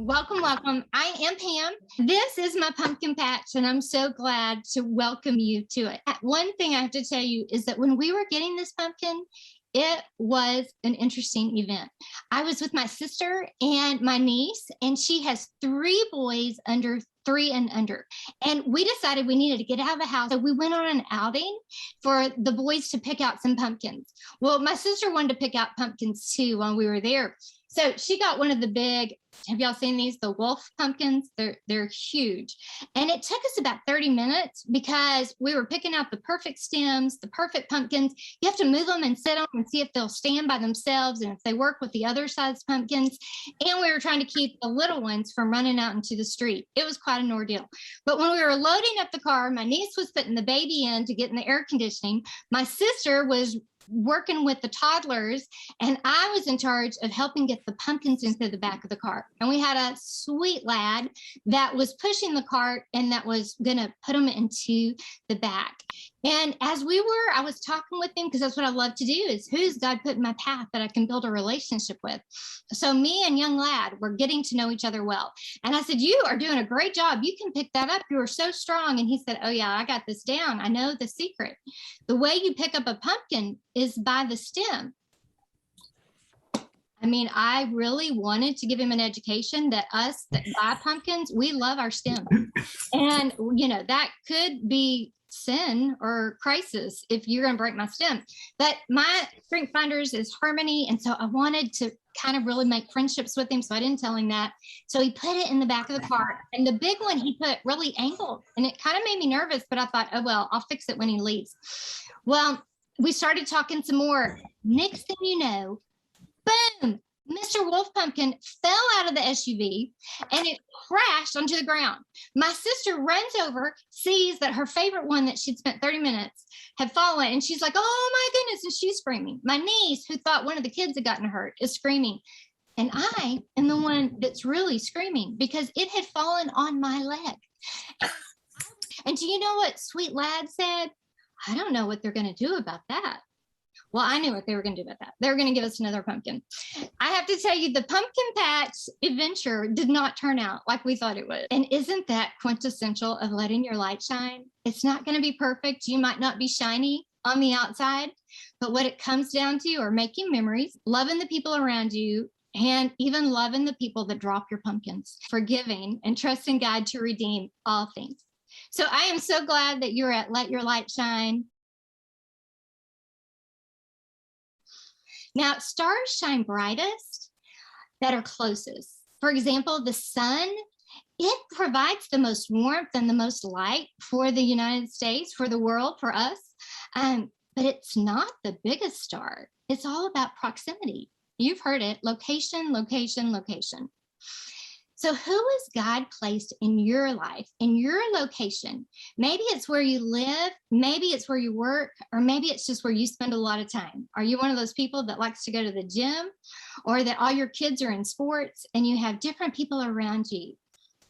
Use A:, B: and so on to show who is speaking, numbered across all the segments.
A: Welcome, welcome. I am Pam. This is my pumpkin patch, and I'm so glad to welcome you to it. One thing I have to tell you is that when we were getting this pumpkin, it was an interesting event. I was with my sister and my niece, and she has 3 boys under 3 and under. And we decided we needed to get out of the house. So we went on an outing for the boys to pick out some pumpkins. Well, my sister wanted to pick out pumpkins too while we were there. So she got one of the big, have y'all seen these? The wolf pumpkins, they're huge. And it took us about 30 minutes because we were picking out the perfect stems, the perfect pumpkins. You have to move them and sit on them and see if they'll stand by themselves and if they work with the other size pumpkins. And we were trying to keep the little ones from running out into the street. It was quite an ordeal. But when we were loading up the car, my niece was putting the baby in to get in the air conditioning. My sister was working with the toddlers, and I was in charge of helping get the pumpkins into the back of the cart. And we had a sweet lad that was pushing the cart and that was going to put them into the back. And as I was talking with him, because that's what I love to do, is who's God put in my path that I can build a relationship with. So me and young lad were getting to know each other well. And I said, you are doing a great job. You can pick that up. You are so strong. And he said, oh yeah, I got this down. I know the secret. The way you pick up a pumpkin is by the stem. I mean, I really wanted to give him an education that us that buy pumpkins, we love our stem. And, that could be sin or crisis if you're going to break my stem. But my strength finders is harmony. And so I wanted to kind of really make friendships with him. So I didn't tell him that. So he put it in the back of the cart. And the big one he put really angled. And it kind of made me nervous, but I thought, oh, well, I'll fix it when he leaves. Well, we started talking some more. Next thing you know, boom, Mr. Wolf Pumpkin fell out of the SUV and it crashed onto the ground. My sister runs over, sees that her favorite one that she'd spent 30 minutes had fallen, and she's like, oh my goodness, and she's screaming. My niece, who thought one of the kids had gotten hurt, is screaming. And I am the one that's really screaming because it had fallen on my leg. And do you know what sweet lad said? I don't know what they're going to do about that. Well, I knew what they were going to do about that. They were going to give us another pumpkin. I have to tell you, the pumpkin patch adventure did not turn out like we thought it would. And isn't that quintessential of letting your light shine? It's not going to be perfect. You might not be shiny on the outside, but what it comes down to are making memories, loving the people around you, and even loving the people that drop your pumpkins, forgiving and trusting God to redeem all things. So I am so glad that you're at Let Your Light Shine. Now, stars shine brightest that are closest. For example, the sun, it provides the most warmth and the most light for the United States, for the world, for us. But it's not the biggest star. It's all about proximity. You've heard it, location, location, location. So who has God placed in your life, in your location? Maybe it's where you live, maybe it's where you work, or maybe it's just where you spend a lot of time. Are you one of those people that likes to go to the gym, or that all your kids are in sports and you have different people around you?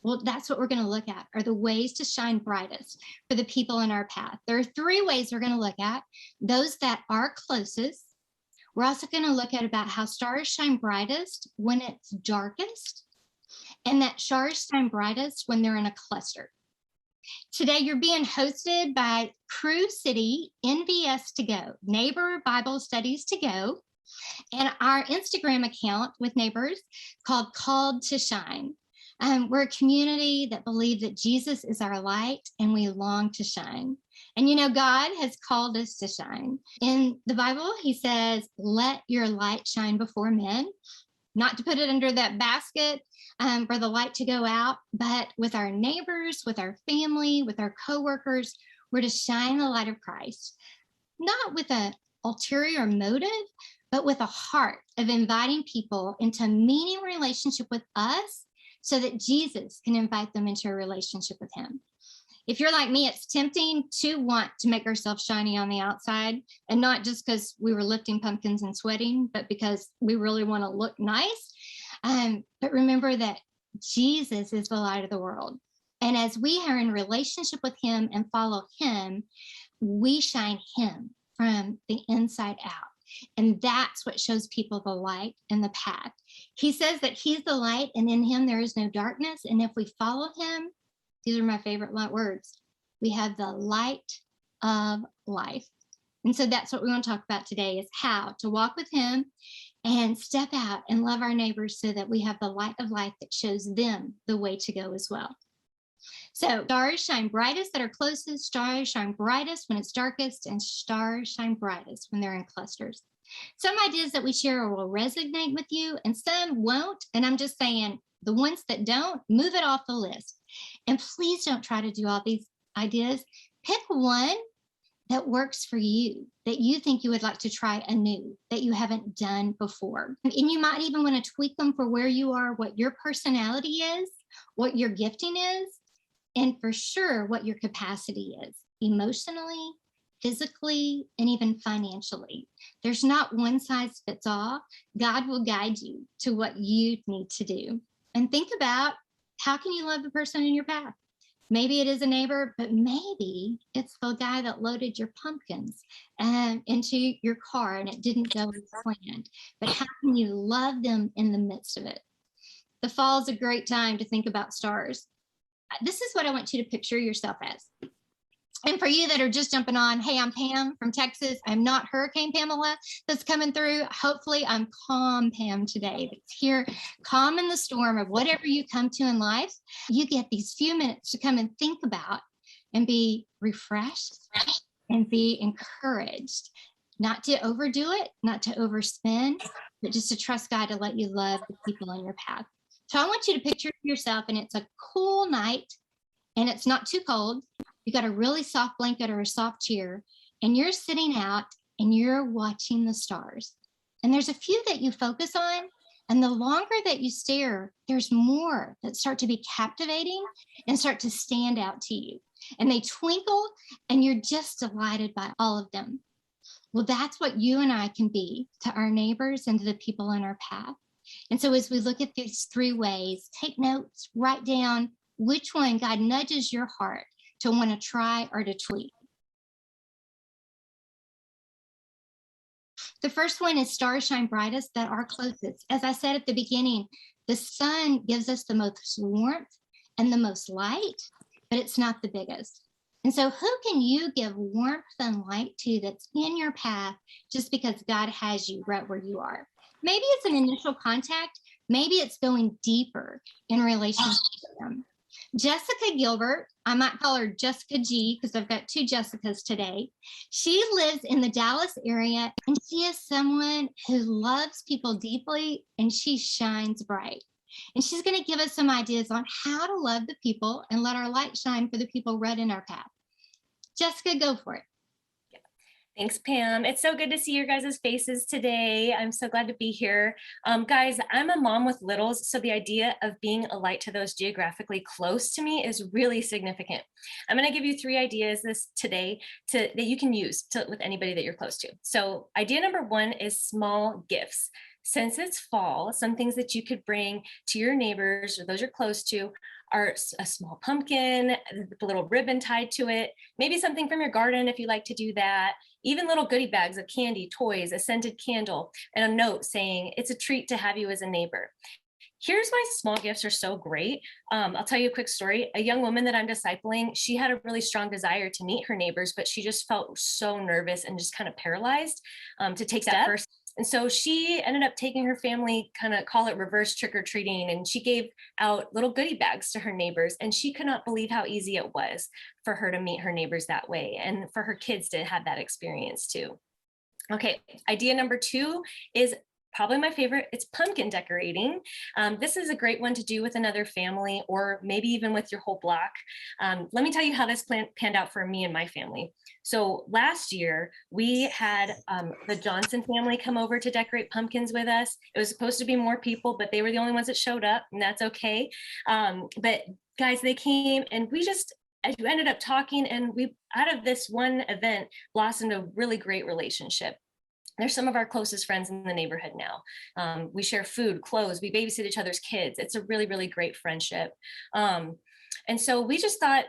A: Well, that's what we're going to look at, are the ways to shine brightest for the people in our path. There are 3 ways we're going to look at. Those that are closest. We're also going to look at about how stars shine brightest when it's darkest, and that stars shine brightest when they're in a cluster. Today, you're being hosted by Crew City NBS to Go, Neighbor Bible Studies to Go, and our Instagram account with neighbors called Called to Shine. We're a community that believe that Jesus is our light and we long to shine. And God has called us to shine. In the Bible, he says, let your light shine before men, not to put it under that basket for the light to go out, but with our neighbors, with our family, with our coworkers, we're to shine the light of Christ, not with an ulterior motive, but with a heart of inviting people into a meaning relationship with us so that Jesus can invite them into a relationship with him. If you're like me, it's tempting to want to make ourselves shiny on the outside, and not just because we were lifting pumpkins and sweating, but because we really want to look nice. But remember that Jesus is the light of the world. And as we are in relationship with him and follow him, we shine him from the inside out. And that's what shows people the light and the path. He says that he's the light and in him there is no darkness. And if we follow him, these are my favorite words, we have the light of life. And so that's what we want to talk about today, is how to walk with him and step out and love our neighbors so that we have the light of life that shows them the way to go as well. So stars shine brightest that are closest, stars shine brightest when it's darkest, and stars shine brightest when they're in clusters. Some ideas that we share will resonate with you and some won't. And I'm just saying, the ones that don't, move it off the list. And please don't try to do all these ideas. Pick one that works for you, that you think you would like to try anew, that you haven't done before. And you might even want to tweak them for where you are, what your personality is, what your gifting is, and for sure what your capacity is, emotionally, physically, and even financially. There's not one size fits all. God will guide you to what you need to do. And think about, how can you love the person in your path? Maybe it is a neighbor, but maybe it's the guy that loaded your pumpkins into your car and it didn't go as planned. But how can you love them in the midst of it? The fall is a great time to think about stars. This is what I want you to picture yourself as. And for you that are just jumping on, hey, I'm Pam from Texas. I'm not Hurricane Pamela that's coming through. Hopefully I'm calm Pam today, that's here, calm in the storm of whatever you come to in life. You get these few minutes to come and think about and be refreshed and be encouraged, not to overdo it, not to overspend, but just to trust God to let you love the people on your path. So I want you to picture yourself, and it's a cool night and it's not too cold. You got a really soft blanket or a soft chair, and you're sitting out and you're watching the stars. And there's a few that you focus on, and the longer that you stare, there's more that start to be captivating and start to stand out to you. And they twinkle, and you're just delighted by all of them. Well, that's what you and I can be to our neighbors and to the people in our path. And so as we look at these three ways, take notes, write down which one God nudges your heart to want to try or to tweak. The first one is stars shine brightest that are closest. As I said at the beginning, the sun gives us the most warmth and the most light, but it's not the biggest. And so who can you give warmth and light to that's in your path just because God has you right where you are? Maybe it's an initial contact. Maybe it's going deeper in relationship with them. Jessica Gilbert, I might call her Jessica G because I've got two Jessicas today. She lives in the Dallas area, and she is someone who loves people deeply, and she shines bright. And she's going to give us some ideas on how to love the people and let our light shine for the people right in our path. Jessica, go for it.
B: Thanks, Pam. It's so good to see your guys' faces today. I'm so glad to be here. Guys, I'm a mom with littles, so the idea of being a light to those geographically close to me is really significant. I'm going to give you 3 ideas today that you can use with anybody that you're close to. So idea number 1 is small gifts. Since it's fall, some things that you could bring to your neighbors or those you're close to are a small pumpkin, a little ribbon tied to it, maybe something from your garden if you like to do that, even little goodie bags of candy, toys, a scented candle, and a note saying, it's a treat to have you as a neighbor. Here's why small gifts are so great. I'll tell you a quick story. A young woman that I'm discipling, she had a really strong desire to meet her neighbors, but she just felt so nervous and just kind of paralyzed to take that first. And so she ended up taking her family, kind of call it reverse trick-or-treating, and she gave out little goodie bags to her neighbors, and she could not believe how easy it was for her to meet her neighbors that way, and for her kids to have that experience too. Okay, idea number 2 is probably my favorite. It's pumpkin decorating. This is a great one to do with another family or maybe even with your whole block. Let me tell you how this panned out for me and my family. So last year we had the Johnson family come over to decorate pumpkins with us. It was supposed to be more people, but they were the only ones that showed up, and that's okay. But guys, they came and we ended up talking, and we, out of this one event, blossomed a really great relationship. They're some of our closest friends in the neighborhood now. We share food, clothes, we babysit each other's kids. It's a really, really great friendship. And so we just thought,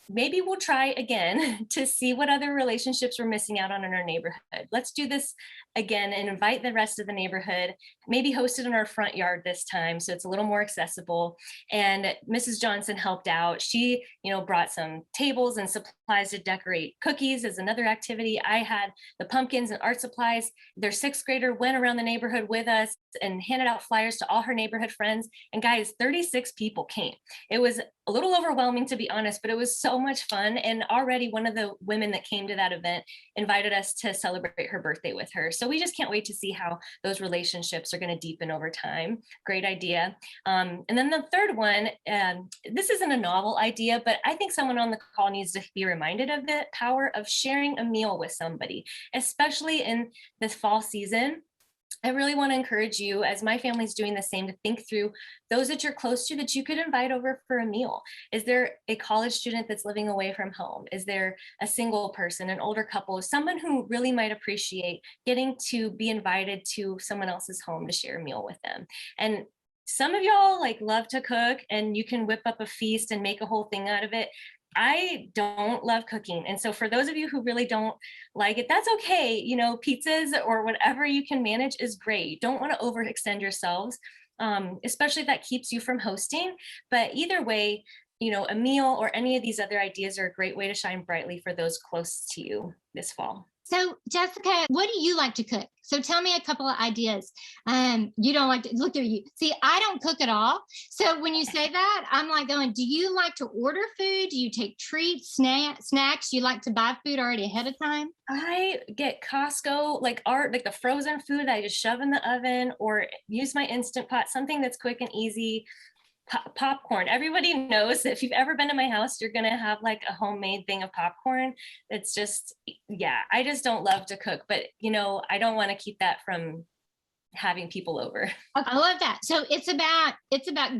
B: maybe we'll try again to see what other relationships we're missing out on in our neighborhood. Let's do this again and invite the rest of the neighborhood, maybe host it in our front yard this time so it's a little more accessible. And Mrs. Johnson helped out. She, brought some tables and supplies to decorate cookies as another activity. I had the pumpkins and art supplies. Their sixth grader went around the neighborhood with us and handed out flyers to all her neighborhood friends. And guys, 36 people came. It was a little overwhelming, to be honest, but it was so much fun. And already one of the women that came to that event invited us to celebrate her birthday with her. So we just can't wait to see how those relationships are going to deepen over time. Great idea. And then the third one, this isn't a novel idea, but I think someone on the call needs to be reminded of the power of sharing a meal with somebody, especially in this fall season. I really want to encourage you, as my family's doing the same, to think through those that you're close to that you could invite over for a meal. Is there a college student that's living away from home? Is there a single person, an older couple, someone who really might appreciate getting to be invited to someone else's home to share a meal with them? And some of y'all love to cook, and you can whip up a feast and make a whole thing out of it. I don't love cooking. And so for those of you who really don't like it, that's okay. Pizzas or whatever you can manage is great. You don't want to overextend yourselves, especially if that keeps you from hosting. But either way, a meal or any of these other ideas are a great way to shine brightly for those close to you this fall.
A: So, Jessica, what do you like to cook? So tell me a couple of ideas. You don't like to look at you. See, I don't cook at all. So when you say that, I'm going, do you like to order food? Do you take treats, snacks? You like to buy food already ahead of time?
B: I get Costco, the frozen food that I just shove in the oven, or use my Instant Pot, something that's quick and easy. Popcorn. Everybody knows that if you've ever been to my house, you're going to have a homemade thing of popcorn. It's just, I just don't love to cook, but I don't want to keep that from having people over.
A: I love that. So it's about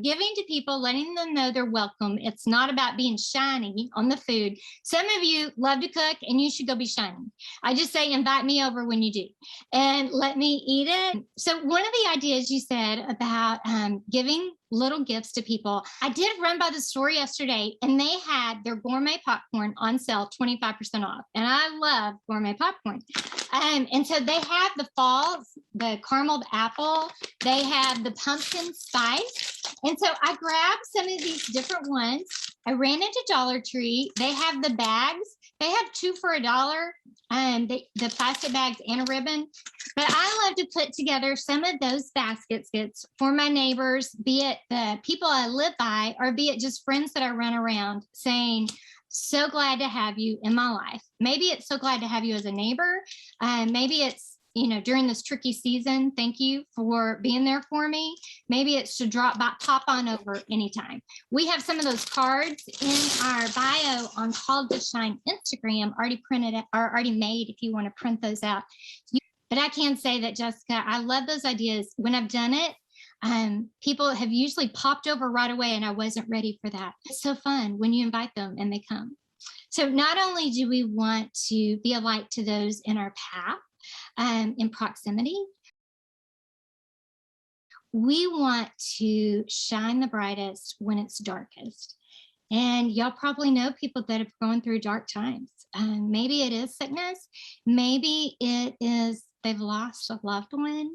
A: giving to people, letting them know they're welcome. It's not about being shiny on the food. Some of you love to cook and you should go be shiny. I just say, invite me over when you do and let me eat it. So one of the ideas you said about giving little gifts to people. I did run by the store yesterday and they had their gourmet popcorn on sale, 25% off. And I love gourmet popcorn. And so they have the carameled apple, they have the pumpkin spice. And so I grabbed some of these different ones. I ran into Dollar Tree. They have the bags. They have 2 for $1, the plastic bags and a ribbon. But I love to put together some of those baskets for my neighbors, be it the people I live by, or be it just friends that I run around saying, so glad to have you in my life. Maybe it's so glad to have you as a neighbor. Maybe it's, during this tricky season, thank you for being there for me. Maybe it's to pop on over anytime. We have some of those cards in our bio on Called to Shine Instagram, already printed or already made if you want to print those out. But I can say that, Jessica, I love those ideas. When I've done it, people have usually popped over right away and I wasn't ready for that. It's so fun when you invite them and they come. So not only do we want to be a light to those in our path, in proximity, we want to shine the brightest when it's darkest. And y'all probably know people that have gone through dark times. Maybe it is sickness. Maybe it is they've lost a loved one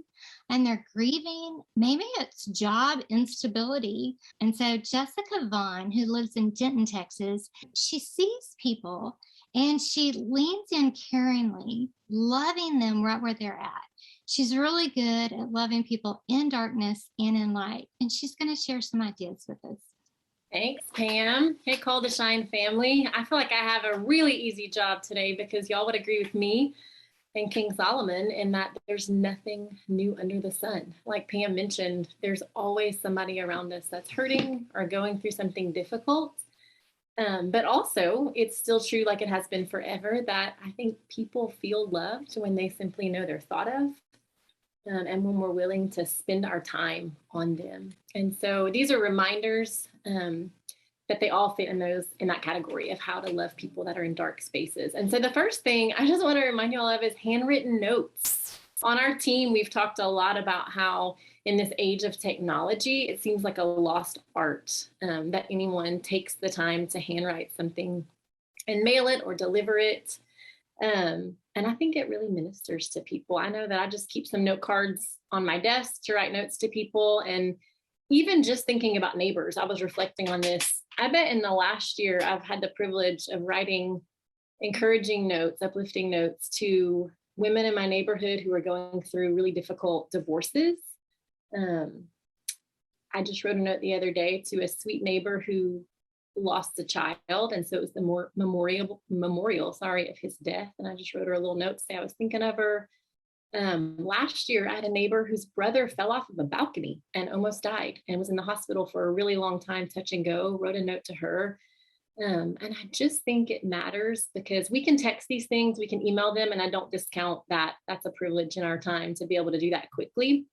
A: and they're grieving. Maybe it's job instability. And so Jessica Vaughn, who lives in Denton, Texas, she sees people and she leans in caringly, loving them right where they're at. She's really good at loving people in darkness and in light. And she's going to share some ideas with us.
C: Thanks, Pam. Hey, Call to Shine family. I feel like I have a really easy job today because y'all would agree with me and King Solomon in that there's nothing new under the sun. Like Pam mentioned, there's always somebody around us that's hurting or going through something difficult. But also, it's still true, like it has been forever, that I think people feel loved when they simply know they're thought of. And when we're willing to spend our time on them. And so these are reminders that they all fit in that category of how to love people that are in dark spaces. And so the first thing I just want to remind you all of is handwritten notes. On our team, we've talked a lot about how in this age of technology, it seems like a lost art that anyone takes the time to handwrite something and mail it or deliver it. And I think it really ministers to people. I know that I just keep some note cards on my desk to write notes to people. And even just thinking about neighbors, I was reflecting on this. I bet in the last year, I've had the privilege of writing encouraging notes, uplifting notes to women in my neighborhood who are going through really difficult divorces. I just wrote a note the other day to a sweet neighbor who lost a child, and so it was the memorial of his death. And I just wrote her a little note to say I was thinking of her. Last year I had a neighbor whose brother fell off of a balcony and almost died and was in the hospital for a really long time, touch and go. Wrote a note to her. And I just think it matters because we can text these things, we can email them, and I don't discount that. That's a privilege in our time to be able to do that quickly.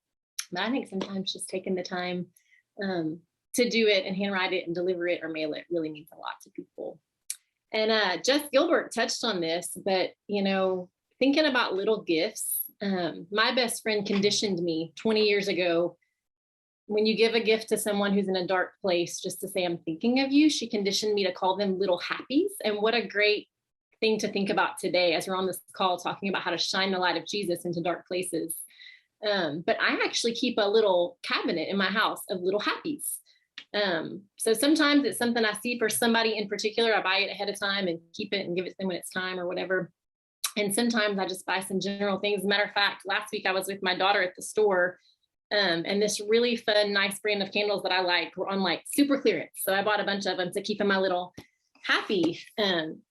C: But I think sometimes just taking the time to do it and handwrite it and deliver it or mail it really means a lot to people. And Jess Gilbert touched on this, but thinking about little gifts, my best friend conditioned me 20 years ago. When you give a gift to someone who's in a dark place, just to say, I'm thinking of you, she conditioned me to call them little happies. And what a great thing to think about today as we're on this call talking about how to shine the light of Jesus into dark places. But I actually keep a little cabinet in my house of little happies. So sometimes it's something I see for somebody in particular. I buy it ahead of time and keep it and give it to them when it's time or whatever. And sometimes I just buy some general things. As a matter of fact, last week I was with my daughter at the store, and this really fun, nice brand of candles that I like were on like super clearance. So I bought a bunch of them to keep in my little happy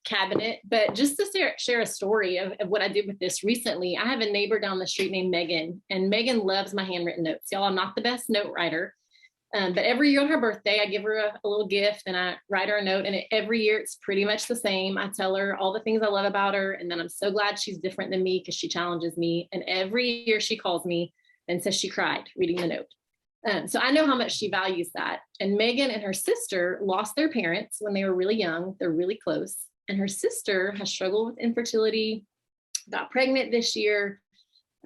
C: cabinet. But just to share a story of what I did with this recently, I have a neighbor down the street named Megan, and Megan loves my handwritten notes. Y'all, I'm not the best note writer. But every year on her birthday, I give her a little gift and I write her a note. And every year it's pretty much the same. I tell her all the things I love about her. And then I'm so glad she's different than me because she challenges me. And every year she calls me and says she cried reading the note. So I know how much she values that. And Megan and her sister lost their parents when they were really young. They're really close. And her sister has struggled with infertility, got pregnant this year.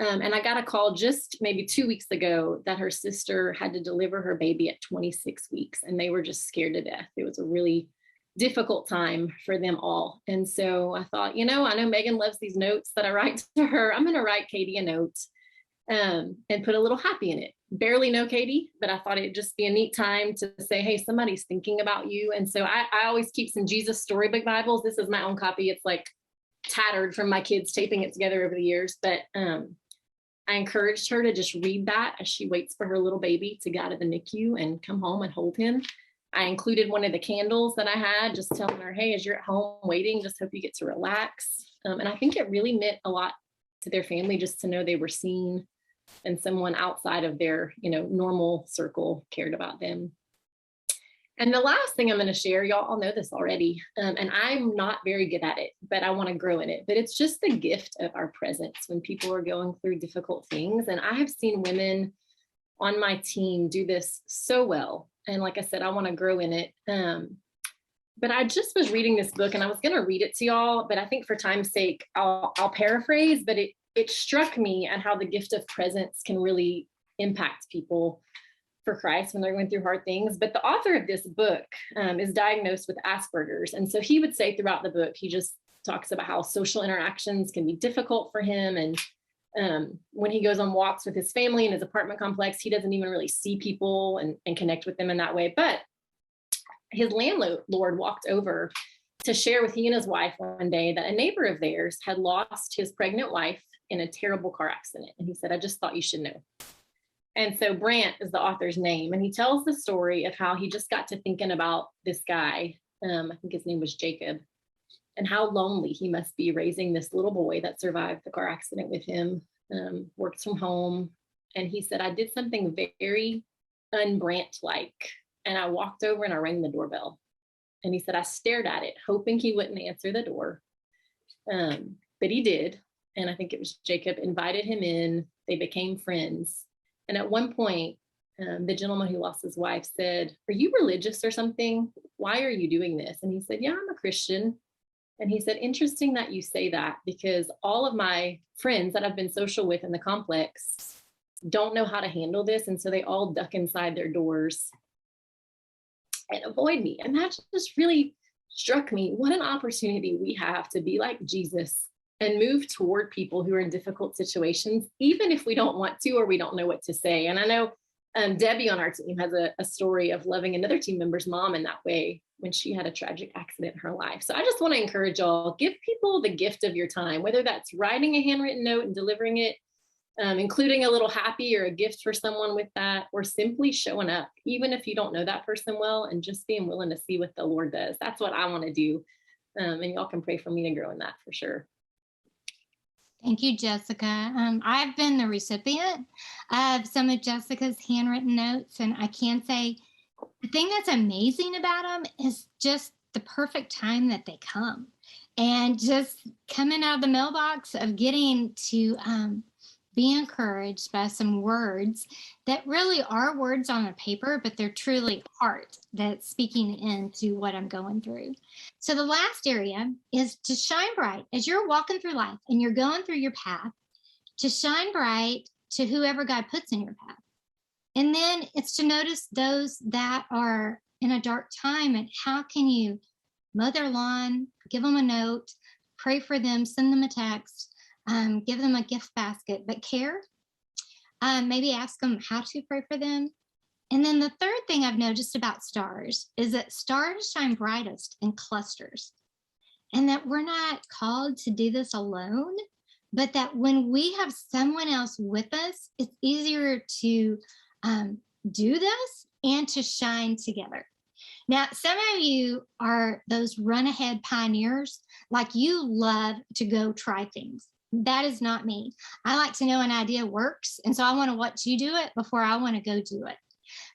C: And I got a call just maybe 2 weeks ago that her sister had to deliver her baby at 26 weeks, and they were just scared to death. It was a really difficult time for them all. And so I thought, I know Megan loves these notes that I write to her. I'm going to write Katie a note and put a little happy in it. Barely know Katie, but I thought it'd just be a neat time to say, hey, somebody's thinking about you. And so I always keep some Jesus storybook Bibles. This is my own copy. It's like tattered from my kids taping it together over the years. But I encouraged her to just read that as she waits for her little baby to get out of the NICU and come home and hold him. I included one of the candles that I had, just telling her, hey, as you're at home waiting, just hope you get to relax. And I think it really meant a lot to their family just to know they were seen and someone outside of their, normal circle cared about them. And the last thing I'm going to share, y'all all know this already, and I'm not very good at it, but I want to grow in it. But it's just the gift of our presence when people are going through difficult things. And I have seen women on my team do this so well. And like I said, I want to grow in it. But I just was reading this book and I was going to read it to y'all, but I think for time's sake, I'll paraphrase, but it struck me at how the gift of presence can really impact people for Christ when they're going through hard things. But the author of this book is diagnosed with Asperger's. And so he would say throughout the book, he just talks about how social interactions can be difficult for him. And when he goes on walks with his family in his apartment complex, he doesn't even really see people and connect with them in that way. But his landlord walked over to share with he and his wife one day that a neighbor of theirs had lost his pregnant wife in a terrible car accident. And he said, I just thought you should know. And so Brant is the author's name. And he tells the story of how he just got to thinking about this guy. I think his name was Jacob, and how lonely he must be raising this little boy that survived the car accident with him, works from home. And he said, I did something very un-Brant-like. And I walked over and I rang the doorbell. And he said, I stared at it, hoping he wouldn't answer the door. But he did. And I think it was Jacob invited him in. They became friends. And at one point, the gentleman who lost his wife said, are you religious or something? Why are you doing this? And he said, yeah, I'm a Christian. And he said, interesting that you say that, because all of my friends that I've been social with in the complex don't know how to handle this. And so they all duck inside their doors and avoid me. And that just really struck me, what an opportunity we have to be like Jesus and move toward people who are in difficult situations, even if we don't want to or we don't know what to say. And I know Debbie on our team has a story of loving another team member's mom in that way when she had a tragic accident in her life. So I just want to encourage y'all, give people the gift of your time, whether that's writing a handwritten note and delivering it, including a little happy or a gift for someone with that, or simply showing up, even if you don't know that person well, and just being willing to see what the Lord does. That's what I want to do. And y'all can pray for me to grow in that for sure.
A: Thank you, Jessica. I've been the recipient of some of Jessica's handwritten notes, and I can say the thing that's amazing about them is just the perfect time that they come, and just coming out of the mailbox of getting to be encouraged by some words that really are words on a paper, but they're truly heart that's speaking into what I'm going through. So the last area is to shine bright as you're walking through life and you're going through your path, to shine bright to whoever God puts in your path. And then it's to notice those that are in a dark time, and how can you mow their lawn, give them a note, pray for them, send them a text, give them a gift basket, but care. Maybe ask them how to pray for them. And then the third thing I've noticed about stars is that stars shine brightest in clusters, and that we're not called to do this alone, but that when we have someone else with us, it's easier to do this and to shine together. Now, some of you are those run ahead pioneers, like you love to go try things. That is not me. I like to know an idea works, and so I want to watch you do it before I want to go do it.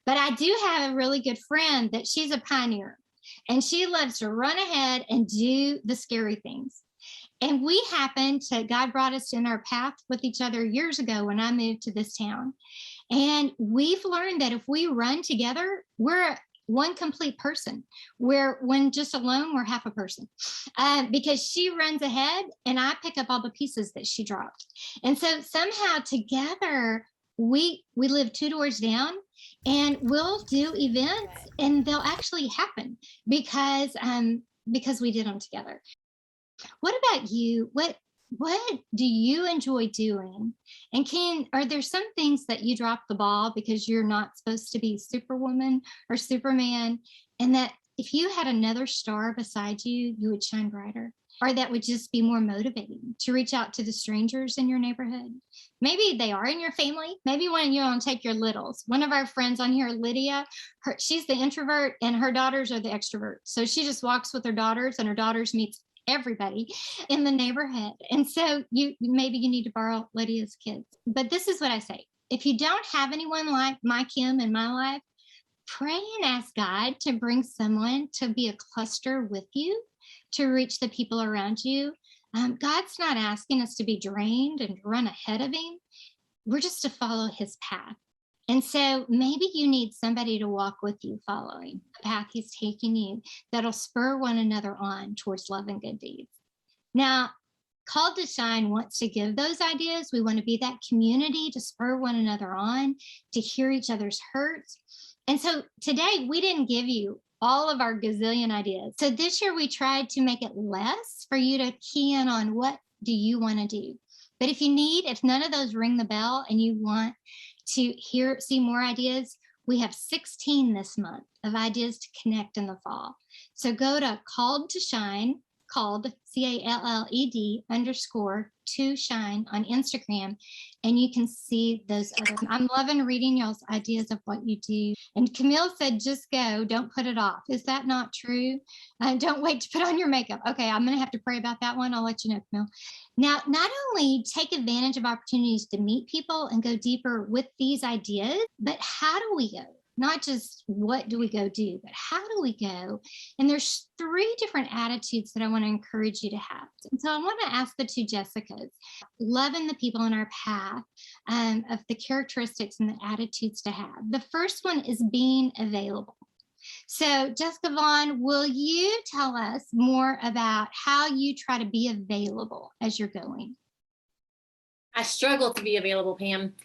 A: But I do have a really good friend that she's a pioneer, and she loves to run ahead and do the scary things. And we happened to, God brought us in our path with each other years ago when I moved to this town. And we've learned that if we run together, we're one complete person, where when just alone, we're half a person, because she runs ahead and I pick up all the pieces that she dropped. And so somehow together, we live 2 doors down, and we'll do events and they'll actually happen because we did them together. What about you? What do you enjoy doing? And are there some things that you drop the ball because you're not supposed to be Superwoman or Superman, and that if you had another star beside you, you would shine brighter? Or that would just be more motivating to reach out to the strangers in your neighborhood? Maybe they are in your family. Maybe when you want to take your littles. One of our friends on here, Lydia, she's the introvert and her daughters are the extroverts. So she just walks with her daughters, and her daughters meets everybody in the neighborhood. And so maybe you need to borrow Lydia's kids. But this is what I say. If you don't have anyone like my Kim in my life, pray and ask God to bring someone to be a cluster with you, to reach the people around you. God's not asking us to be drained and run ahead of him. We're just to follow his path. And so maybe you need somebody to walk with you following the path he's taking you, that'll spur one another on towards love and good deeds. Now, Called to Shine wants to give those ideas. We want to be that community to spur one another on, to hear each other's hurts. And so today we didn't give you all of our gazillion ideas. So this year we tried to make it less for you to key in on what do you want to do. But if none of those ring the bell and you want to see more ideas, we have 16 this month of ideas to connect in the fall. So go to Called to Shine, called CALLED _to shine on Instagram, and you can see those other. I'm loving reading y'all's ideas of what you do. And Camille said, just go, don't put it off. Is that not true? Don't wait to put on your makeup. Okay, I'm going to have to pray about that one. I'll let you know, Camille. Now, not only take advantage of opportunities to meet people and go deeper with these ideas, but how do we go? Not just what do we go do, but how do we go? And there's 3 different attitudes that I want to encourage you to have. And so I want to ask the 2 Jessicas, loving the people in our path, of the characteristics and the attitudes to have. The first one is being available. So Jessica Vaughn, will you tell us more about how you try to be available as you're going?
C: I struggle to be available, Pam.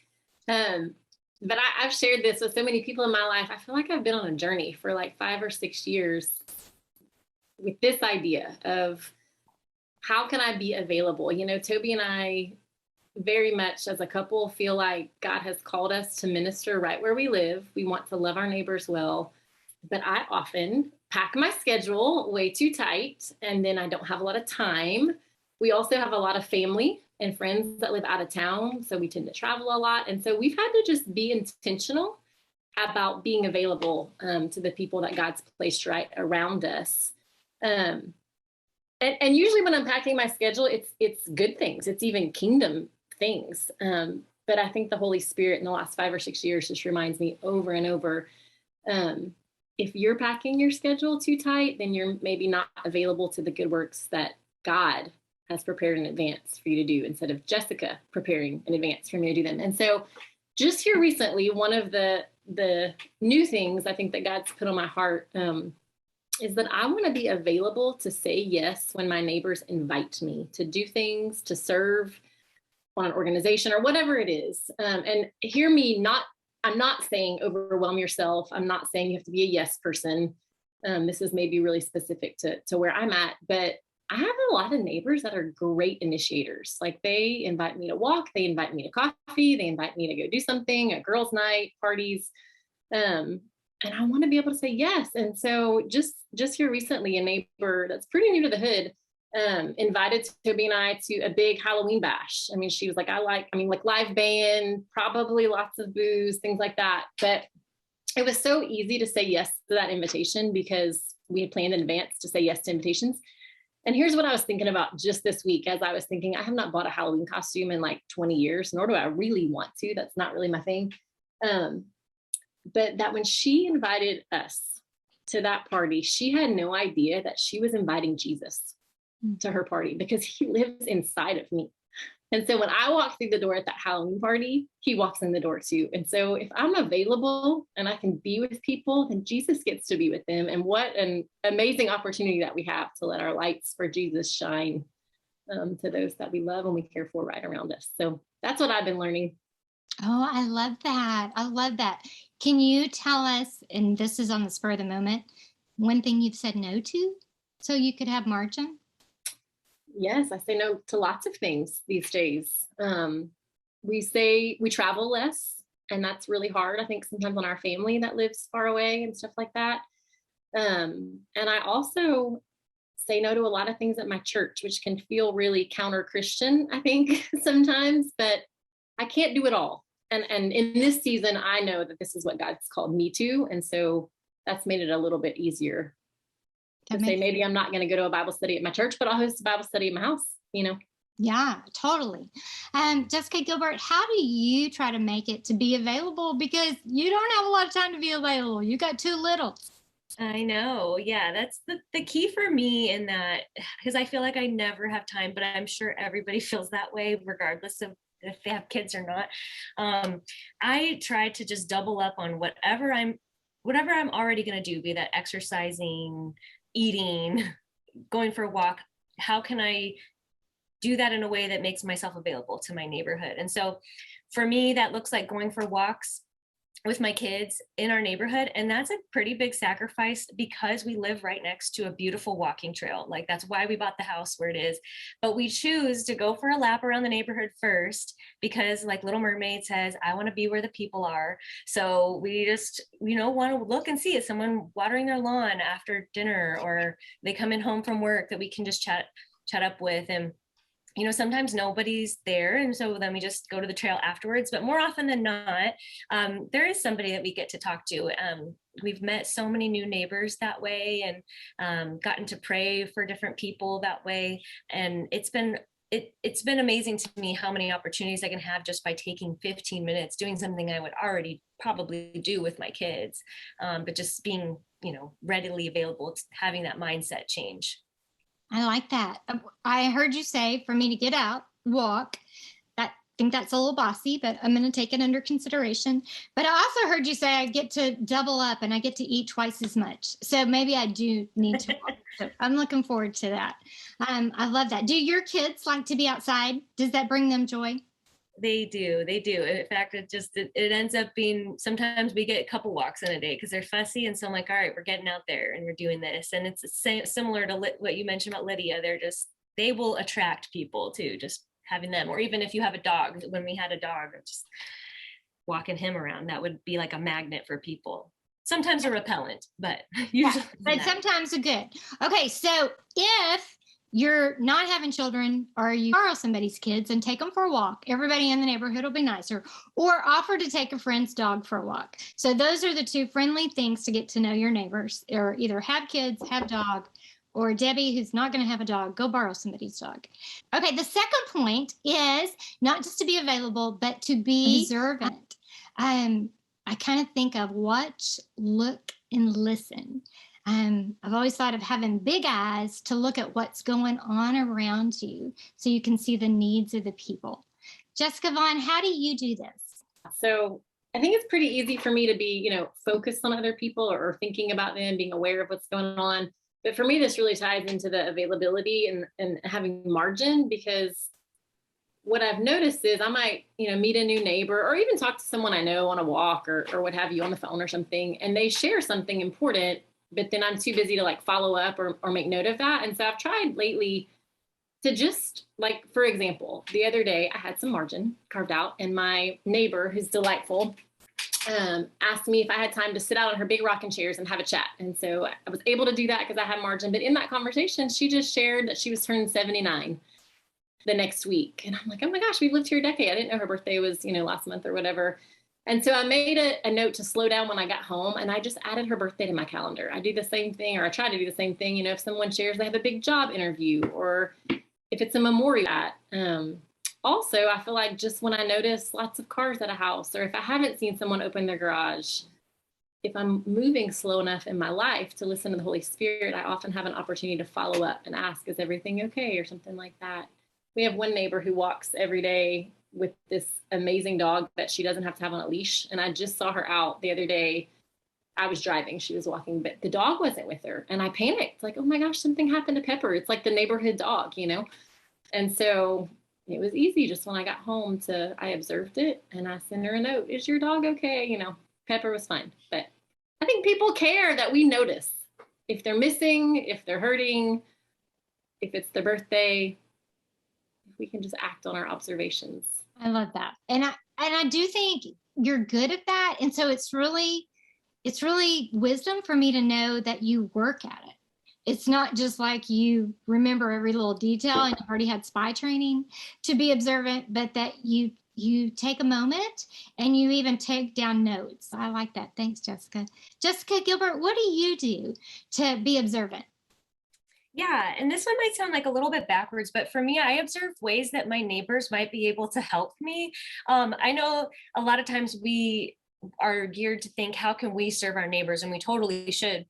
C: But I've shared this with so many people in my life. I feel like I've been on a journey for like 5 or 6 years. with this idea of how can I be available? You know, Toby and I very much as a couple feel like God has called us to minister right where we live. We want to love our neighbors well, but I often pack my schedule way too tight, and then I don't have a lot of time. We also have a lot of family and friends that live out of town, so we tend to travel a lot. And so we've had to just be intentional about being available to the people that God's placed right around us. And usually when I'm packing my schedule, it's good things. It's even kingdom things. But I think the Holy Spirit in the last 5 or 6 years just reminds me over and over, if you're packing your schedule too tight, then you're maybe not available to the good works that God has prepared in advance for you to do, instead of Jessica preparing in advance for me to do them. And so just here recently, one of the new things I think that God's put on my heart is that I want to be available to say yes when my neighbors invite me to do things, to serve on an organization or whatever it is. And hear me, I'm not saying overwhelm yourself. I'm not saying you have to be a yes person. This is maybe really specific to where I'm at, but I have a lot of neighbors that are great initiators. Like they invite me to walk, they invite me to coffee, they invite me to go do something, a girls' night, parties. And I want to be able to say yes. And so just here recently, a neighbor that's pretty new to the hood invited Toby and I to a big Halloween bash. I mean, she was like, like live band, probably lots of booze, things like that. But it was so easy to say yes to that invitation because we had planned in advance to say yes to invitations. And here's what I was thinking about just this week, as I was thinking, I have not bought a Halloween costume in like 20 years, nor do I really want to. That's not really my thing. But that when she invited us to that party, she had no idea that she was inviting Jesus to her party because he lives inside of me. And so when I walk through the door at that Halloween party, he walks in the door too. And so if I'm available and I can be with people, then Jesus gets to be with them. And what an amazing opportunity that we have to let our lights for Jesus shine to those that we love and we care for right around us. So that's what I've been learning.
A: Oh, I love that. I love that. Can you tell us, and this is on the spur of the moment, one thing you've said no to so you could have margin?
C: Yes, I say no to lots of things these days. We travel less, and that's really hard, I think, sometimes on our family that lives far away and stuff like that. And I also say no to a lot of things at my church, which can feel really counter-Christian, I think, sometimes, but I can't do it all. And in this season, I know that this is what God's called me to. And so that's made it a little bit easier to say, maybe I'm not going to go to a Bible study at my church, but I'll host a Bible study at my house, you know?
A: Yeah, totally. Jessica Gilbert, how do you try to make it to be available? Because you don't have a lot of time to be available. You got 2 littles.
B: I know. Yeah, that's the key for me in that, because I feel like I never have time, but I'm sure everybody feels that way, regardless of if they have kids or not. I try to just double up on whatever I'm already going to do, be that exercising, eating, going for a walk. How can I do that in a way that makes myself available to my neighborhood? And so for me, that looks like going for walks with my kids in our neighborhood. And that's a pretty big sacrifice because we live right next to a beautiful walking trail. Like that's why we bought the house where it is. But we choose to go for a lap around the neighborhood first because, like Little Mermaid says, I want to be where the people are. So we just, want to look and see, is someone watering their lawn after dinner, or they come in home from work that we can just chat up with. And sometimes nobody's there. And so then we just go to the trail afterwards, but more often than not, there is somebody that we get to talk to. We've met so many new neighbors that way, and gotten to pray for different people that way. And it's been amazing to me how many opportunities I can have just by taking 15 minutes, doing something I would already probably do with my kids, but just being, readily available, having that mindset change.
A: I like that. I heard you say for me to get out, walk. I think that's a little bossy, but I'm going to take it under consideration. But I also heard you say I get to double up and I get to eat twice as much. So maybe I do need to walk. So I'm looking forward to that. I love that. Do your kids like to be outside? Does that bring them joy?
B: They do. They do. In fact, it ends up being, sometimes we get a couple walks in a day because they're fussy. And so I'm like, all right, we're getting out there and we're doing this. And it's similar to what you mentioned about Lydia. They will attract people too, just having them. Or even if you have a dog, when we had a dog, just walking him around, that would be like a magnet for people. Sometimes a repellent, but usually.
A: Yeah, but sometimes a good. Okay, so if you're not having children, or you borrow somebody's kids and take them for a walk, everybody in the neighborhood will be nicer, or offer to take a friend's dog for a walk. So those are the two friendly things to get to know your neighbors, or either have kids, have dog, or Debbie, who's not going to have a dog, go borrow somebody's dog. Okay, the second point is not just to be available, but to be observant. I kind of think of watch, look, and listen. I've always thought of having big eyes to look at what's going on around you so you can see the needs of the people. Jessica Vaughn, how do you do this?
C: So I think it's pretty easy for me to be, focused on other people or thinking about them, being aware of what's going on. But for me, this really ties into the availability and having margin, because what I've noticed is I might, meet a new neighbor or even talk to someone I know on a walk or what have you on the phone or something, and they share something important, but then I'm too busy to follow up or make note of that. And so I've tried lately to just for example, the other day I had some margin carved out, and my neighbor, who's delightful, asked me if I had time to sit out on her big rocking chairs and have a chat. And so I was able to do that because I had margin. But in that conversation, she just shared that she was turning 79 the next week. And I'm like, oh my gosh, we've lived here a decade. I didn't know her birthday was, last month or whatever. And so I made a note to slow down when I got home, and I just added her birthday to my calendar. I do the same thing, or I try to do the same thing. If someone shares they have a big job interview, or if it's a memorial. Also, I feel like just when I notice lots of cars at a house, or if I haven't seen someone open their garage, if I'm moving slow enough in my life to listen to the Holy Spirit, I often have an opportunity to follow up and ask, is everything okay, or something like that. We have one neighbor who walks every day with this amazing dog that she doesn't have to have on a leash. And I just saw her out the other day. I was driving, she was walking, but the dog wasn't with her. And I panicked, oh my gosh, something happened to Pepper. It's like the neighborhood dog, And so it was easy just when I got home I observed it and I sent her a note. Is your dog okay? Pepper was fine. But I think people care that we notice if they're missing, if they're hurting, if it's their birthday, if we can just act on our observations.
A: I love that. And I do think you're good at that. And so it's really wisdom for me to know that you work at it. It's not just like you remember every little detail and you've already had spy training to be observant, but that you take a moment and you even take down notes. I like that. Thanks, Jessica. Jessica Gilbert, what do you do to be observant?
B: Yeah, and this one might sound like a little bit backwards, but for me, I observe ways that my neighbors might be able to help me. I know a lot of times we are geared to think, how can we serve our neighbors? And we totally should.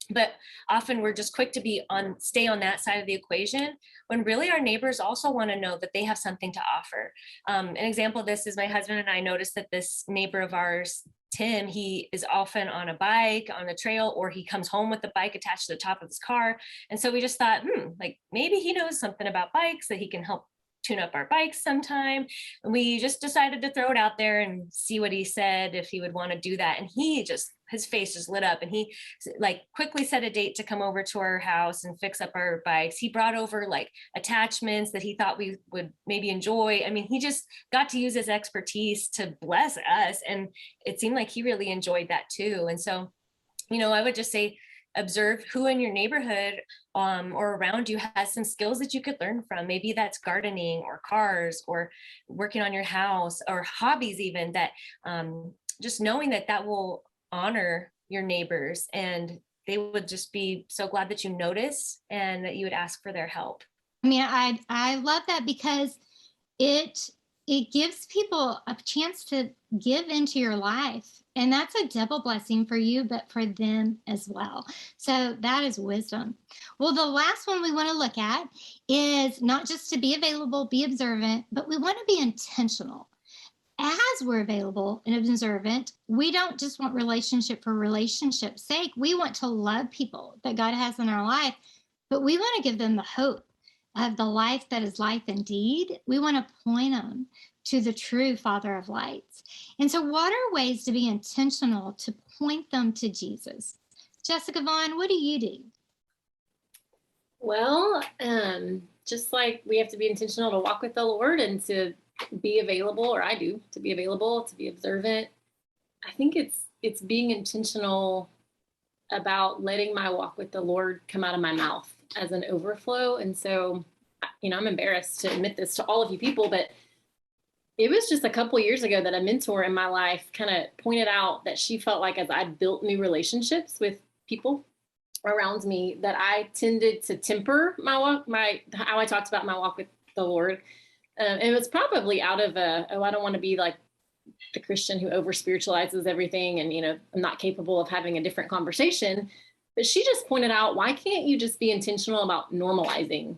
B: But often we're just quick to stay on that side of the equation, when really our neighbors also want to know that they have something to offer. An example of this is my husband and I noticed that this neighbor of ours, Tim, he is often on a bike on the trail, or he comes home with the bike attached to the top of his car. And so we just thought, maybe he knows something about bikes that he can help tune up our bikes sometime. And we just decided to throw it out there and see what he said, if he would want to do that. And his face just lit up, and he quickly set a date to come over to our house and fix up our bikes. He brought over attachments that he thought we would maybe enjoy. I mean, he just got to use his expertise to bless us. And it seemed like he really enjoyed that too. And so, I would just say, observe who in your neighborhood or around you has some skills that you could learn from. Maybe that's gardening or cars or working on your house or hobbies even, that just knowing that will honor your neighbors, and they would just be so glad that you notice and that you would ask for their help.
A: I mean, I love that, because it gives people a chance to give into your life, and that's a double blessing for you, but for them as well. So that is wisdom. Well, the last one we want to look at is not just to be available, be observant, but we want to be intentional. As we're available and observant, we don't just want relationship for relationship's sake. We want to love people that God has in our life, but we want to give them the hope of the life that is life indeed. We want to point them to the true Father of lights. And so what are ways to be intentional to point them to Jesus? Jessica Vaughn, what do you do?
C: Well, just like we have to be intentional to walk with the Lord and to be available, or I do, to be available, to be observant. I think it's being intentional about letting my walk with the Lord come out of my mouth as an overflow. And so, I'm embarrassed to admit this to all of you people, but it was just a couple of years ago that a mentor in my life kind of pointed out that she felt like as I built new relationships with people around me, that I tended to temper my walk, how I talked about my walk with the Lord. It was probably out of I don't want to be like the Christian who over spiritualizes everything and, I'm not capable of having a different conversation. But she just pointed out, why can't you just be intentional about normalizing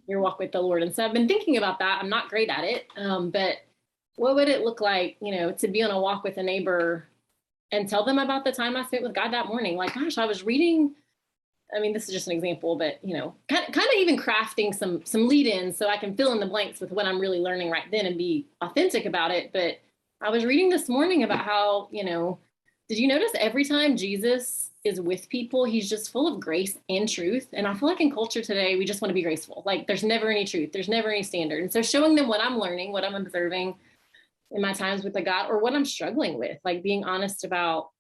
C: your walk with the Lord? And so I've been thinking about that. I'm not great at it. But what would it look like, to be on a walk with a neighbor and tell them about the time I spent with God that morning? Like, gosh, I was reading, this is just an example, but, kind of even crafting some lead-ins so I can fill in the blanks with what I'm really learning right then and be authentic about it. But I was reading this morning about how, did you notice every time Jesus is with people, he's just full of grace and truth. And I feel like in culture today, we just want to be graceful. Like there's never any truth. There's never any standard. And so showing them what I'm learning, what I'm observing in my times with the God, or what I'm struggling with, like being honest about,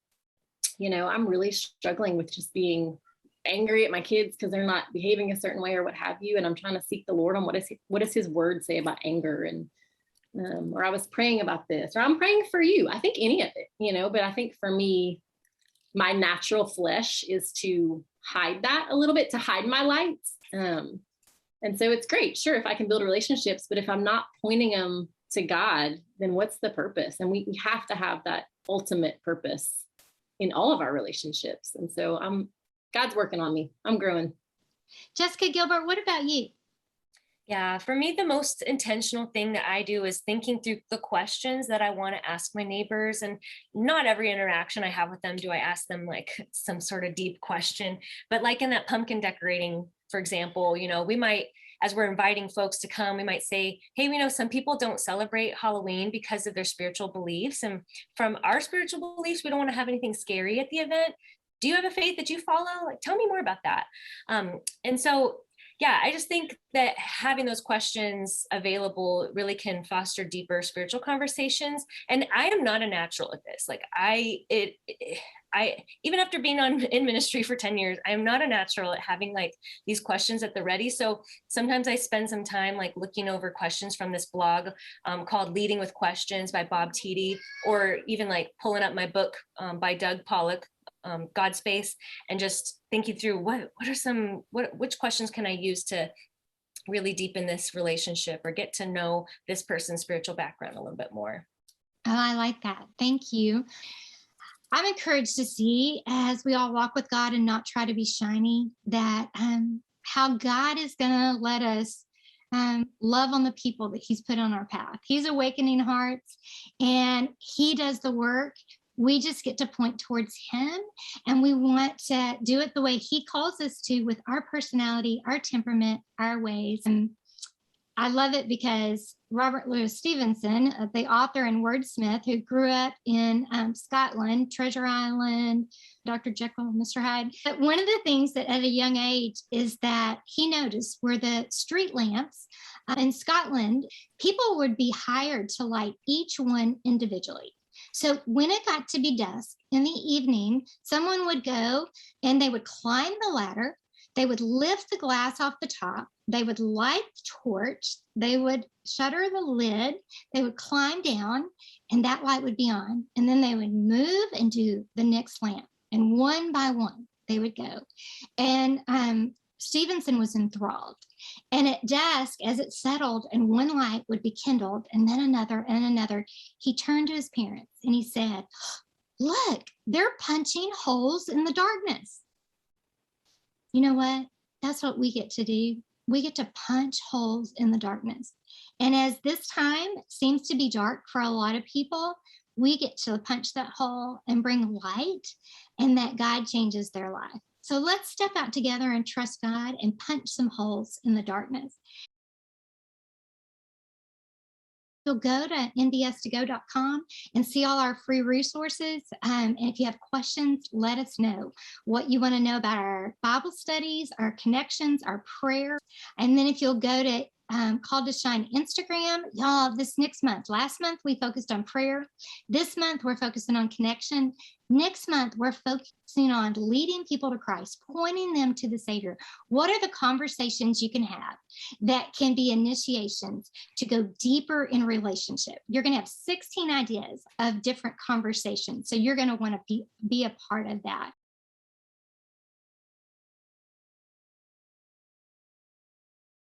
C: I'm really struggling with just being angry at my kids because they're not behaving a certain way or what have you. And I'm trying to seek the Lord on what does his word say about anger, and or I was praying about this, or I'm praying for you. I think any of it, but I think for me, my natural flesh is to hide that a little bit, to hide my lights. And so it's great, sure, if I can build relationships, but if I'm not pointing them to God, then what's the purpose? And we have to have that ultimate purpose in all of our relationships. And so God's working on me. I'm growing.
A: Jessica Gilbert, what about you?
B: Yeah, for me, the most intentional thing that I do is thinking through the questions that I want to ask my neighbors. And not every interaction I have with them do I ask them like some sort of deep question. But like in that pumpkin decorating, for example, we might, as we're inviting folks to come, we might say, hey, some people don't celebrate Halloween because of their spiritual beliefs. And from our spiritual beliefs, we don't want to have anything scary at the event. Do you have a faith that you follow? Like, tell me more about that. And so yeah, I just think that having those questions available really can foster deeper spiritual conversations. And I am not a natural at this. Like I even after being in ministry for 10 years, I'm not a natural at having like these questions at the ready. So sometimes I spend some time like looking over questions from this blog called Leading with Questions by Bob Tiede, or even like pulling up my book by Doug Pollock, God Space, and just thinking through which questions can I use to really deepen this relationship or get to know this person's spiritual background a little bit more.
A: Oh, I like that. Thank you. I'm encouraged to see, as we all walk with God and not try to be shiny, that how God is going to let us love on the people that he's put on our path. He's awakening hearts and he does the work. We just get to point towards him, and we want to do it the way he calls us to, with our personality, our temperament, our ways. And I love it because Robert Louis Stevenson, the author and wordsmith who grew up in Scotland, Treasure Island, Dr. Jekyll, Mr. Hyde. But one of the things that at a young age is that he noticed were the street lamps in Scotland. People would be hired to light each one individually. So when it got to be dusk in the evening, someone would go and they would climb the ladder. They would lift the glass off the top. They would light the torch. They would shutter the lid. They would climb down and that light would be on. And then they would move and do the next lamp. And one by one, they would go. And Stevenson was enthralled. And at dusk, as it settled and one light would be kindled and then another and another, he turned to his parents and he said, look, they're punching holes in the darkness. You know what? That's what we get to do. We get to punch holes in the darkness. And as this time seems to be dark for a lot of people, we get to punch that hole and bring light, and that God changes their life. So let's step out together and trust God and punch some holes in the darkness. You'll go to nds2go.com and see all our free resources. And if you have questions, let us know what you want to know about our Bible studies, our connections, our prayer. And then if you'll go to Called to Shine Instagram, y'all, this next month, last month we focused on prayer. This month we're focusing on connection. Next month we're focusing on leading people to Christ, pointing them to the Savior. What are the conversations you can have that can be initiations to go deeper in relationship? You're going to have 16 ideas of different conversations. So you're going to want to be a part of that.